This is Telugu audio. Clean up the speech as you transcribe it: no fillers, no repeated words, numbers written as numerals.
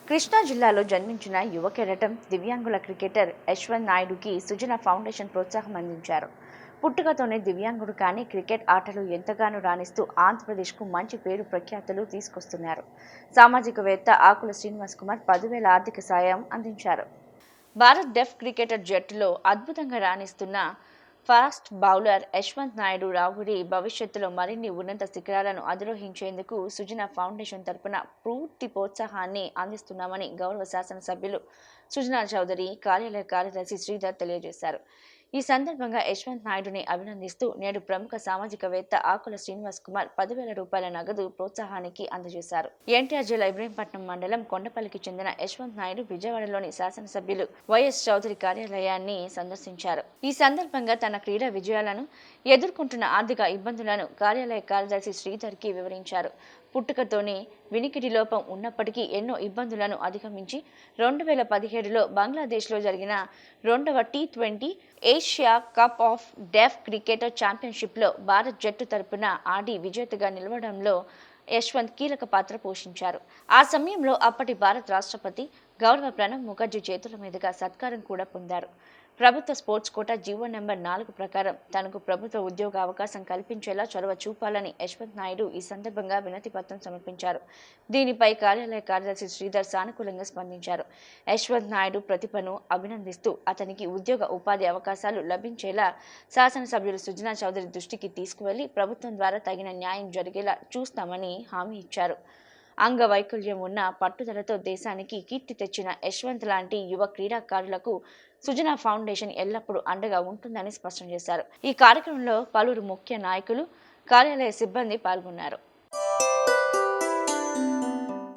కృష్ణా జిల్లాలో జన్మించిన యువ కెరటం దివ్యాంగుల క్రికెటర్ యశ్వంత్ నాయుడుకి సుజన ఫౌండేషన్ ప్రోత్సాహం అందించారు. పుట్టుకతోనే దివ్యాంగుడు కానీ క్రికెట్ ఆటలు ఎంతగానో రాణిస్తూ ఆంధ్రప్రదేశ్కు మంచి పేరు ప్రఖ్యాతులు తీసుకొస్తున్నారు. సామాజికవేత్త ఆకుల శ్రీనివాస్ కుమార్ 10,000 ఆర్థిక సాయం అందించారు. భారత్ డెఫ్ క్రికెటర్ జట్టులో అద్భుతంగా రాణిస్తున్న ఫాస్ట్ బౌలర్ యశ్వంత్ నాయుడు రావుడి భవిష్యత్తులో మరిన్ని ఉన్నత శిఖరాలను అధిరోహించేందుకు సుజన ఫౌండేషన్ తరపున పూర్తి ప్రోత్సాహాన్ని అందిస్తున్నామని గౌరవ శాసనసభ్యులు సుజనా చౌదరి కార్యాలయ కార్యదర్శి శ్రీధర్ తెలియజేశారు. ఈ సందర్భంగా యశ్వంత్ నాయుడుని అభినందిస్తూ నేడు ప్రముఖ సామాజికవేత్త ఆకుల శ్రీనివాస్ కుమార్ 10,000 రూపాయల నగదు ప్రోత్సాహానికి అందజేశారు. ఎన్టీఆర్ జిల్లా ఇబ్రహీంపట్నం మండలం కొండపల్లికి చెందిన యశ్వంత్ నాయుడు విజయవాడలోని శాసనసభ్యులు వైఎస్ చౌదరి కార్యాలయాన్ని సందర్శించారు. ఈ సందర్భంగా తన క్రీడా విజయాలను ఎదుర్కొంటున్న ఆర్థిక ఇబ్బందులను కార్యాలయ కార్యదర్శి శ్రీధర్కి వివరించారు. పుట్టుకతోనే వినికిడి లోపం ఉన్నప్పటికీ ఎన్నో ఇబ్బందులను అధిగమించి 2017లో బంగ్లాదేశ్లో జరిగిన 2వ T20 Asia cup of deaf cricketer ఛాంపియన్షిప్లో భారత్ జట్టు తరపున ఆడి విజేతగా నిలవడంలో యశ్వంత్ కీలక పాత్ర పోషించారు. ఆ సమయంలో అప్పటి భారత రాష్ట్రపతి గౌరవ ప్రణబ్ ముఖర్జీ చేతుల మీదుగా సత్కారం కూడా పొందారు. ప్రభుత్వ స్పోర్ట్స్ కోటా జీవో నెంబర్ 4 ప్రకారం తనకు ప్రభుత్వ ఉద్యోగ అవకాశం కల్పించేలా చొరవ చూపాలని యశ్వంత్ నాయుడు ఈ సందర్భంగా వినతి పత్రం సమర్పించారు. దీనిపై కార్యాలయ కార్యదర్శి శ్రీధర్ సానుకూలంగా స్పందించారు. యశ్వంత్ నాయుడు ప్రతిభను అభినందిస్తూ అతనికి ఉద్యోగ ఉపాధి అవకాశాలు లభించేలా శాసనసభ్యులు సుజనా చౌదరి దృష్టికి తీసుకువెళ్లి ప్రభుత్వం ద్వారా తగిన న్యాయం జరిగేలా చూస్తామని హామీ ఇచ్చారు. అంగవైకల్యం ఉన్న పట్టుదలతో దేశానికి కీర్తి తెచ్చిన యశ్వంత్ లాంటి యువ క్రీడాకారులకు సుజనా ఫౌండేషన్ ఎల్లప్పుడూ అండగా ఉంటుందని స్పష్టం చేశారు. ఈ కార్యక్రమంలో పలువురు ముఖ్య నాయకులు, కార్యాలయ సిబ్బంది పాల్గొన్నారు.